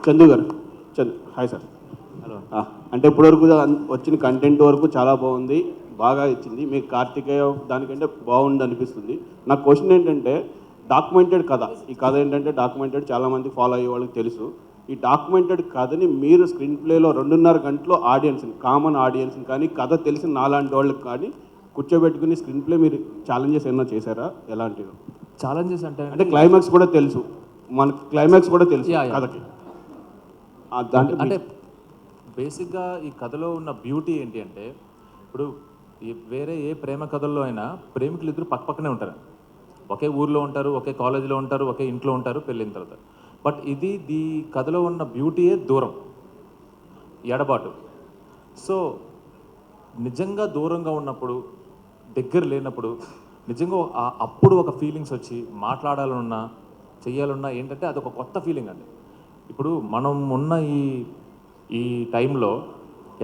చందు గారు. Hi sir. Hello. అంటే ఇప్పటివరకు వచ్చిన కంటెంట్ వరకు చాలా బాగుంది, బాగా ఇచ్చింది. మీకు కార్తికేయ దానికంటే బాగుంది అనిపిస్తుంది. నా క్వశ్చన్ ఏంటంటే, డాక్యుమెంటెడ్ కథ, ఈ కథ ఏంటంటే డాక్యుమెంటెడ్, చాలామంది ఫాలో అయ్యే వాళ్ళకి తెలుసు. ఈ డాక్యుమెంటెడ్ కథని మీరు స్క్రీన్ ప్లేలో 2.5 గంటలో ఆడియన్స్ని, కామన్ ఆడియన్స్ని కానీ కథ తెలిసిన నాలాంటి వాళ్ళకి కానీ కూర్చోబెట్టుకుని స్క్రీన్ ప్లే మీరు ఛాలెంజెస్ ఏమైనా చేశారా? ఎలాంటివి ఛాలెంజెస్ అంటే క్లైమాక్స్ కూడా తెలుసు, మనకు క్లైమాక్స్ కూడా తెలుసు కథకి. అంటే బేసిక్గా ఈ కథలో ఉన్న బ్యూటీ ఏంటి అంటే, ఇప్పుడు వేరే ఏ ప్రేమ కథల్లో అయినా ప్రేమికులు ఇద్దరు పక్కపక్కనే ఉంటారు, ఒకే ఊర్లో ఉంటారు, ఒకే కాలేజీలో ఉంటారు, ఒకే ఇంట్లో ఉంటారు పెళ్ళిన తర్వాత. బట్ ఈ కథలో ఉన్న బ్యూటీయే దూరం, ఎడబాటు. సో నిజంగా దూరంగా ఉన్నప్పుడు, దగ్గర లేనప్పుడు, నిజంగా అప్పుడు ఒక ఫీలింగ్స్ వచ్చి మాట్లాడాలన్నా చెయ్యాలన్నా ఏంటంటే అదొక కొత్త ఫీలింగ్ అండి. ఇప్పుడు మనం ఉన్న ఈ టైంలో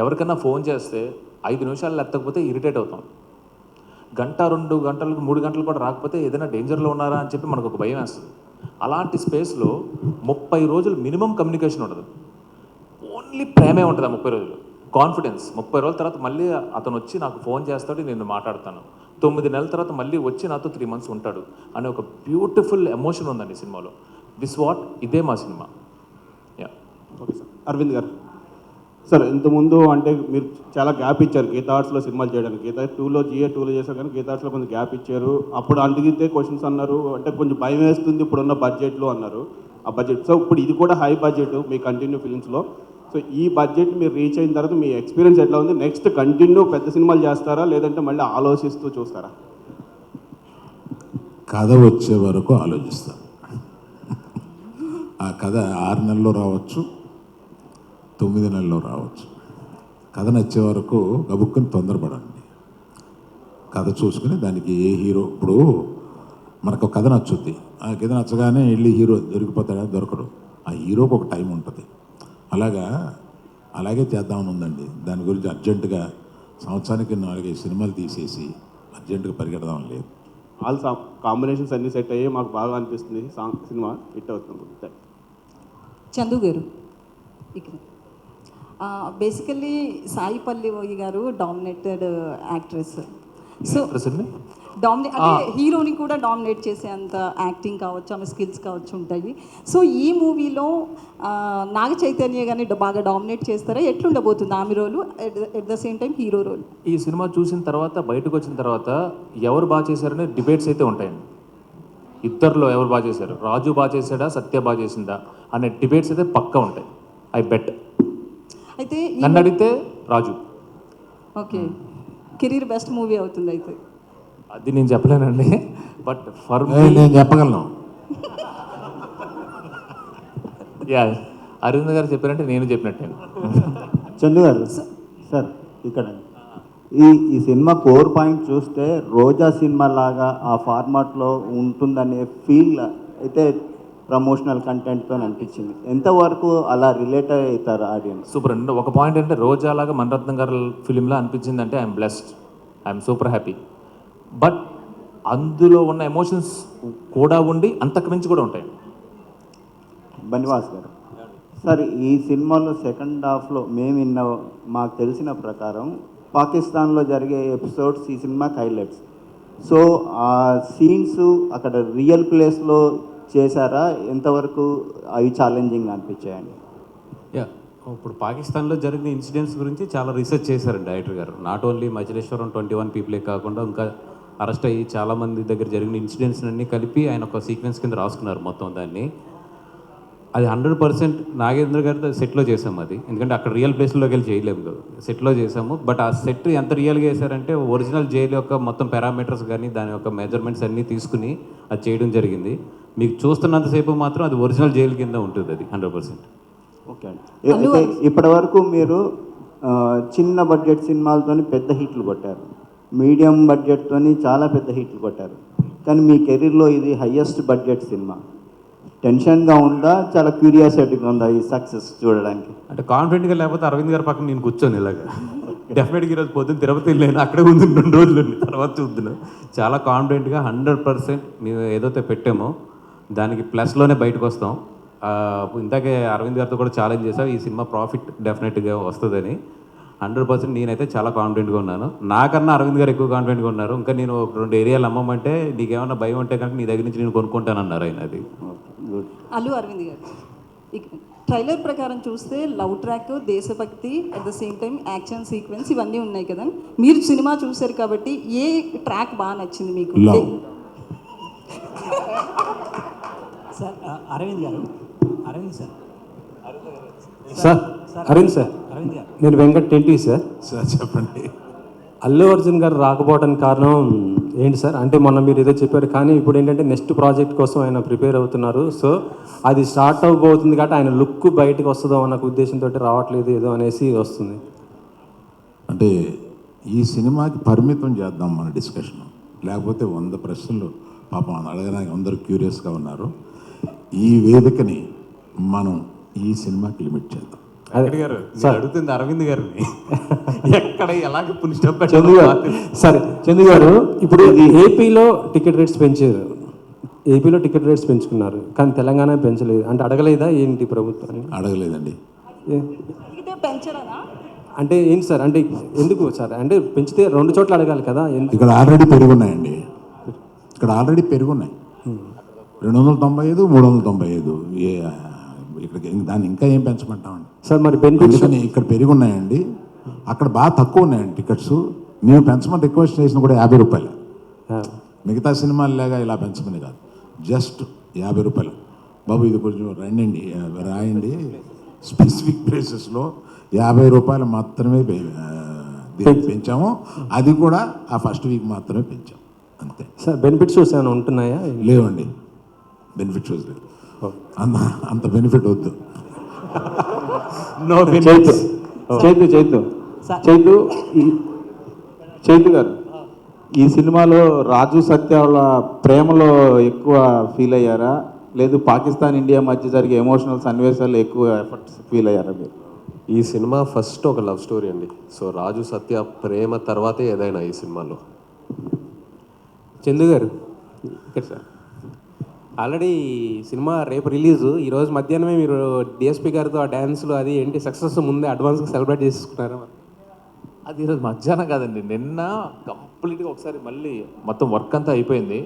ఎవరికైనా ఫోన్ చేస్తే 5 నిమిషాలు ఎత్తకపోతే ఇరిటేట్ అవుతాం, గంట 2 గంటలకు 3 గంటలు కూడా రాకపోతే ఏదైనా డేంజర్లో ఉన్నారా అని చెప్పి మనకు ఒక భయం వేస్తుంది. అలాంటి స్పేస్లో 30 రోజులు మినిమం కమ్యూనికేషన్ ఉండదు, ఓన్లీ ప్రేమే ఉంటుంది. 30 రోజులు కాన్ఫిడెన్స్. 30 రోజుల తర్వాత మళ్ళీ అతను వచ్చి నాకు ఫోన్ చేస్తాడు, నేను మాట్లాడతాను. 9 నెలల తర్వాత మళ్ళీ వచ్చి నాతో 3 months ఉంటాడు అనే ఒక బ్యూటిఫుల్ ఎమోషన్ ఉందండి సినిమాలో. ఇదే మా సినిమా. Okay sir. అరవింద్ గారు సార్, ఇంతకుముందు అంటే మీరు చాలా గ్యాప్ ఇచ్చారు గీతా ఆర్ట్స్లో సినిమాలు చేయడానికి. గీతా 2లో చేశారు కానీ గీతా ఆర్ట్స్లో కొంచెం గ్యాప్ ఇచ్చారు. అప్పుడు అడిగితే క్వశ్చన్స్ అన్నారు, అంటే కొంచెం భయం వేస్తుంది ఇప్పుడున్న బడ్జెట్లో అన్నారు. ఆ బడ్జెట్, సో ఇప్పుడు ఇది కూడా హై బడ్జెట్ మీ కంటిన్యూ ఫిలిమ్స్లో. సో ఈ బడ్జెట్ మీరు రీచ్ అయిన తర్వాత మీ ఎక్స్పీరియన్స్ ఎట్లా ఉంది? నెక్స్ట్ కంటిన్యూ పెద్ద సినిమాలు చేస్తారా, లేదంటే మళ్ళీ ఆలోచిస్తూ చూస్తారా? కథ వచ్చే వరకు ఆలోచిస్తాను. ఆ కథ 6 నెలల్లో రావచ్చు, 9 నెలల్లో రావచ్చు. కథ నచ్చే వరకు గబుక్కుని తొందరపడండి. కథ చూసుకుని దానికి ఏ హీరో, ఇప్పుడు మనకు కథ నచ్చుద్ది, ఆ కథ నచ్చగానే వెళ్ళి హీరో దొరికిపోతాడా? దొరకడు. ఆ హీరోకి ఒక టైం ఉంటుంది. అలాగే చేద్దామని ఉందండి. దాని గురించి అర్జెంటుగా సంవత్సరానికి 4-5 సినిమాలు తీసేసి అర్జెంటుగా పరిగెడదాం లేదు. ఆల్ కాంబినేషన్స్ అన్నీ సెట్ అయ్యి మాకు బాగా అనిపిస్తుంది. సినిమా హిట్ అవుతుంది. చందు గారు ఇక్కడ బేసికల్లీ సాయి పల్లవి గారు డామినేటెడ్ యాక్ట్రెస్. సో అంటే హీరోని కూడా డామినేట్ చేసే అంత యాక్టింగ్ కావచ్చు, ఆమె స్కిల్స్ కావచ్చు ఉంటాయి. సో ఈ మూవీలో నాగ చైతన్య గారిని బాగా డామినేట్ చేస్తారా? ఎట్లుండబోతుంది ఆమె role, at the same time hero role? ఈ సినిమా చూసిన తర్వాత, బయటకు వచ్చిన తర్వాత ఎవరు బాగా చేశారనే డిబేట్స్ అయితే ఉంటాయండి. ఇద్దరిలో ఎవరు బాగా చేశారు, రాజు బాగా చేశాడా, సత్య బాగా చేసిందా అనే డిబేట్స్ అయితే పక్కా ఉంటాయి. I bet. అయితే నన్ను అడిగితే Raju. Okay, career best movie అవుతుంది అయితే. అది నేను చెప్పలేనండి, బట్ ఫర్ నేను చెప్పగలను. యా, అరవింద్ గారు చెప్పారంటే నేను చెప్పినట్టే. చందు గారు సార్, ఇక్కడ ఈ సినిమా కోర్ పాయింట్ చూస్తే రోజా సినిమా లాగా ఆ ఫార్మాట్లో ఉంటుందనే ఫీల్ అయితే ప్రమోషనల్ కంటెంట్తో అనిపించింది. ఎంతవరకు అలా రిలేట్ అవుతారు ఆడియన్స్? సూపర్ అండి. ఒక పాయింట్ అంటే రోజా లాగా మణిరత్నం గారి ఫిలింలా అనిపించింది అంటే I'm blessed, I'm super happy. But అందులో ఉన్న ఎమోషన్స్ కూడా ఉండి అంతకు మించి కూడా ఉంటాయి. బనివాస్ గారు సార్, ఈ సినిమాలో సెకండ్ హాఫ్లో మాకు తెలిసిన ప్రకారం పాకిస్తాన్లో జరిగే ఎపిసోడ్స్ ఈ సినిమాకి హైలైట్స్. సో ఆ సీన్స్ అక్కడ రియల్ ప్లేస్లో చేశారా? ఎంతవరకు అవి ఛాలెంజింగ్ అనిపించాయండి? యా, ఇప్పుడు పాకిస్తాన్లో జరిగిన ఇన్సిడెంట్స్ గురించి చాలా రీసెర్చ్ చేశారండి డైరెక్టర్ గారు. నాట్ ఓన్లీ మచిలేశ్వరం 21 పీపులే కాకుండా ఇంకా అరెస్ట్ అయ్యి చాలామంది దగ్గర జరిగిన ఇన్సిడెంట్స్ అన్నీ కలిపి ఆయన ఒక సీక్వెన్స్ కింద రాసుకున్నారు మొత్తం దాన్ని. అది 100% నాగేంద్ర గారితో సెట్లో చేసాము అది, ఎందుకంటే అక్కడ రియల్ ప్లేస్లోకి వెళ్ళి చేయలేము, సెట్లో చేసాము. బట్ ఆ సెట్ ఎంత రియల్గా చేశారంటే ఒరిజినల్ జైలు యొక్క మొత్తం పారామీటర్స్ కానీ దాని యొక్క మెజర్మెంట్స్ అన్నీ తీసుకుని అది చేయడం జరిగింది. మీకు చూస్తున్నంతసేపు మాత్రం అది ఒరిజినల్ జైలు కింద ఉంటుంది అది 100%. ఓకే అండి. అయితే ఇప్పటి వరకు మీరు చిన్న బడ్జెట్ సినిమాలతో పెద్ద హిట్లు కొట్టారు, మీడియం బడ్జెట్తో చాలా పెద్ద హిట్లు కొట్టారు, కానీ మీ కెరీర్లో ఇది హయ్యెస్ట్ బడ్జెట్ సినిమా. టెన్షన్గా ఉందా, చాలా క్యూరియాసిటీగా ఉందా ఈ సక్సెస్ చూడడానికి? అంటే కాన్ఫిడెంట్గా లేకపోతే అరవింద్ గారి పక్కన నేను కూర్చొని ఇలాగా డెఫినెట్గా ఈరోజు పొద్దున్న తిరుపతి వెళ్ళాను, అక్కడే ఉంది 2 రోజులు తర్వాత చూద్దును. చాలా కాన్ఫిడెంట్గా 100% మేము ఏదైతే పెట్టామో దానికి ప్లస్లోనే బయటకు వస్తాం. ఇందాకే అరవింద్ గారితో కూడా ఛాలెంజ్ చేశావు, ఈ సినిమా ప్రాఫిట్ డెఫినెట్గా వస్తుందని. 100% నేనైతే చాలా కాన్ఫిడెంట్గా ఉన్నాను. నాకన్నా అరవింద్ గారు ఎక్కువ కాన్ఫిడెంట్గా ఉన్నారు. ఇంకా నేను ఒక 2 ఏరియాలు అమ్మమంటే నీకేమన్నా భయం ఉంటే కనుక నీ దగ్గర నుంచి నేను కొనుక్కుంటానన్నారు ఆయన. అది గుడ్. అల్లు అరవింద్ గారు, ట్రైలర్ ప్రకారం చూస్తే లవ్ ట్రాక్, దేశభక్తి, at the same time action sequence ఇవన్నీ ఉన్నాయి కదా. మీరు సినిమా చూశారు కాబట్టి ఏ ట్రాక్ బాగా నచ్చింది మీకు? లవ్. సార్ అరవింద్ గారు, Aravind sir, sir Aravind sir, Aravind గారు, నేను వెంకట్ టెంటీ సార్. సార్ చెప్పండి. అల్లు అర్జున్ గారు రాకపోవడానికి కారణం ఏంటి సార్? అంటే మొన్న మీరు ఏదో చెప్పారు, కానీ ఇప్పుడు ఏంటంటే నెక్స్ట్ ప్రాజెక్ట్ కోసం ఆయన ప్రిపేర్ అవుతున్నారు. సో అది స్టార్ట్ అవ్వబోతుంది కాబట్టి ఆయన లుక్ బయటకు వస్తుందో అన్న ఉద్దేశంతో రావట్లేదు ఏదో అనేసి వస్తుంది. అంటే ఈ సినిమాకి పరిమితం చేద్దాం మన డిస్కషన్, లేకపోతే 100 ప్రశ్నలు పాపం అడగడానికి అందరూ క్యూరియస్గా ఉన్నారు. ఈ వేదికని మనం ఈ సినిమాకి లిమిట్ చేద్దాం. వెంకట్ గారు, నేను అడుగుతుంది అరవింద్ గారిని. ఎక్కడ ఎలాగ పులి స్టాప్ చందు గారు, సరే చందు గారు, ఇప్పుడు ఏపీలో టికెట్ రేట్స్ పెంచారు, ఏపీలో టికెట్ రేట్స్ పెంచుకున్నారు, కానీ తెలంగాణ పెంచలేదు. అంటే అడగలేదా ఏంటి ప్రభుత్వాన్ని? అడగలేదండి. అడిగితే పెంచరానా? అంటే ఏంటి సార్, అంటే ఎందుకు సార్? అంటే పెంచితే 2 చోట్ల అడగాలి కదా. ఇక్కడ ఆల్రెడీ పెరుగున్నాయండి, ఇక్కడ ఆల్రెడీ పెరుగున్నాయి. 295, 395. ఇక్కడ దాన్ని ఇంకా ఏం పెంచమంటామండి సార్ మరి బెనిఫిట్స్ అందుకని ఇక్కడ పెరుగున్నాయండి, అక్కడ బాగా తక్కువ ఉన్నాయండి టికెట్స్. మేము పెంచమని రిక్వెస్ట్ చేసిన కూడా 50 రూపాయలు. మిగతా సినిమాలు లాగా ఇలా పెంచమని కాదు, జస్ట్ 50 రూపాయలు. బాబు ఇది కొంచెం రాయండి, స్పెసిఫిక్ ప్లేసెస్లో 50 రూపాయలు మాత్రమే దీనికి పెంచాము. అది కూడా ఆ ఫస్ట్ వీక్ మాత్రమే పెంచాం, అంతే. సార్ బెనిఫిట్స్ ఏమైనా ఉంటున్నాయా? లేవండి, బెనిఫిట్ చూసి లేదు. అంత బెనిఫిట్ వద్దు. నో చైతు గారు, ఈ సినిమాలో రాజు సత్య వాళ్ళ ప్రేమలో ఎక్కువ ఫీల్ అయ్యారా, లేదు పాకిస్తాన్ ఇండియా మధ్య జరిగే ఎమోషనల్ సన్నివేశాలు ఎక్కువ ఎఫర్ట్స్ ఫీల్ అయ్యారా మీరు? ఈ సినిమా ఫస్ట్ ఒక లవ్ స్టోరీ అండి. సో రాజు సత్య ప్రేమ తర్వాతే ఏదైనా ఈ సినిమాలో. చందు గారు, ఇక్కడ సార్ ఆల్రెడీ సినిమా రేపు రిలీజు, ఈరోజు మధ్యాహ్నమే మీరు డిఎస్పీ గారితో ఆ డ్యాన్స్లు అది ఏంటి సక్సెస్ ముందే అడ్వాన్స్గా సెలబ్రేట్ చేసుకున్నారు. అది ఈరోజు మధ్యాహ్నం కాదండి, నిన్న కంప్లీట్గా ఒకసారి మళ్ళీ మొత్తం వర్క్ అంతా అయిపోయింది,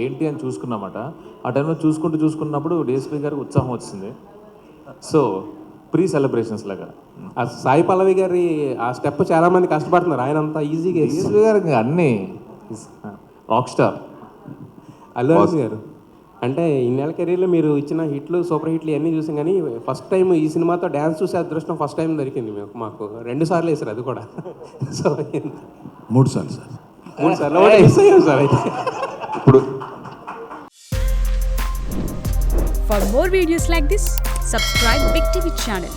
ఏంటి అని చూసుకున్నామాట. ఆ టైంలో చూసుకున్నప్పుడు డిఎస్పీ గారికి ఉత్సాహం వచ్చింది. సో ప్రీ సెలబ్రేషన్స్ లాగా ఆ సాయి పల్లవి గారి ఆ స్టెప్ చాలా మంది కష్టపడుతున్నారు, ఆయన అంతా ఈజీగా. డిఎస్పీ గారు ఇంకా అన్నీ రాక్ స్టార్. అల్లు అర్జున్ గారు, అంటే ఇన్నేళ్ళ కెరీర్లో మీరు ఇచ్చిన హిట్లు, సూపర్ హిట్లు ఇవన్నీ చూసాం, కానీ ఫస్ట్ టైం ఈ సినిమాతో డ్యాన్స్ చూసే అదృష్టం ఫస్ట్ టైం దొరికింది మాకు. 2 సార్లు వేసారు, అది కూడా. సో 3 సార్లు సార్. 3 సార్లు మిస్ అయ్యాం సార్ అయితే. ఇప్పుడు For more videos like this, subscribe Big TV channel.